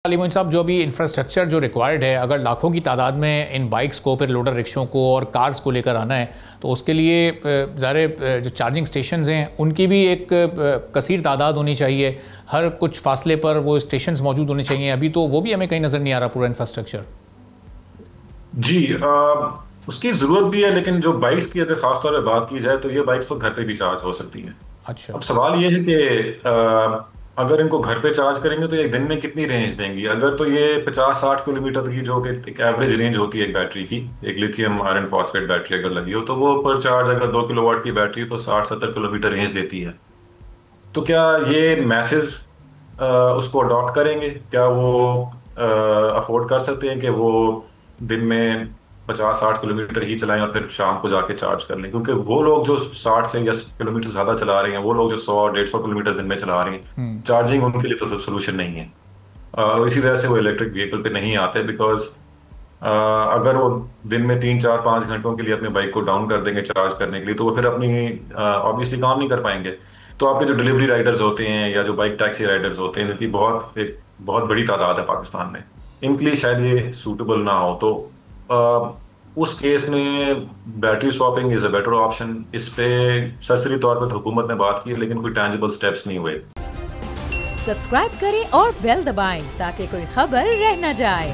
अलीमोइन साहब, जो भी इंफ्रास्ट्रक्चर जो रिक्वायर्ड है, अगर लाखों की तादाद में इन बाइक्स को, फिर लोडर रिक्शों को और कार्स को लेकर आना है, तो उसके लिए ज़ाहिर जो चार्जिंग स्टेशंस हैं उनकी भी एक कसीर तादाद होनी चाहिए। हर कुछ फासले पर वो स्टेशंस मौजूद होने चाहिए। अभी तो वो भी हमें कहीं नज़र नहीं आ रहा पूरा इंफ्रास्ट्रक्चर। जी उसकी ज़रूरत भी है, लेकिन जो बाइक्स की अगर खास तौर पे बात की जाए तो ये बाइक्स तो घर पे भी चार्ज हो सकती हैं। अच्छा। अब सवाल ये है कि अगर इनको घर पे चार्ज करेंगे तो एक दिन में कितनी रेंज देंगी। अगर तो ये 50-60 किलोमीटर की जो कि एक एवरेज रेंज होती है एक बैटरी की, एक लिथियम आयरन फॉस्फेट बैटरी अगर लगी हो तो वो पर चार्ज अगर 2 किलोवाट की बैटरी तो 60-70 किलोमीटर रेंज देती है। तो क्या ये मैसेज उसको अडॉप्ट करेंगे? क्या वो अफोर्ड कर सकते हैं कि वो दिन में 50-60 किलोमीटर ही चलाएं और फिर शाम को जाके चार्ज कर लें? क्योंकि वो लोग जो 60 से या किलोमीटर ज्यादा चला रहे हैं, वो लोग जो 100-150 किलोमीटर दिन में चला रहे हैं, चार्जिंग उनके लिए तो सोल्यूशन नहीं है। और इसी वजह से वो इलेक्ट्रिक व्हीकल पे नहीं आते, बिकॉज अगर वो दिन में 3-4-5 घंटों के लिए अपने बाइक को डाउन कर देंगे चार्ज करने के लिए, तो वो फिर अपनी ऑब्वियसली काम नहीं कर पाएंगे। तो आपके जो डिलीवरी राइडर्स होते हैं या जो बाइक टैक्सी राइडर्स होते हैं, इनकी बहुत बड़ी तादाद है पाकिस्तान में, इनके लिए शायद ये सूटेबल ना हो। तो उस केस में battery swapping is a better option. इस पे सरसरी तौर पर तो हुकूमत ने बात की है, लेकिन कोई टैंजिबल स्टेप्स नहीं हुए। सब्सक्राइब करें और बेल दबाएं ताकि कोई खबर रह न जाए।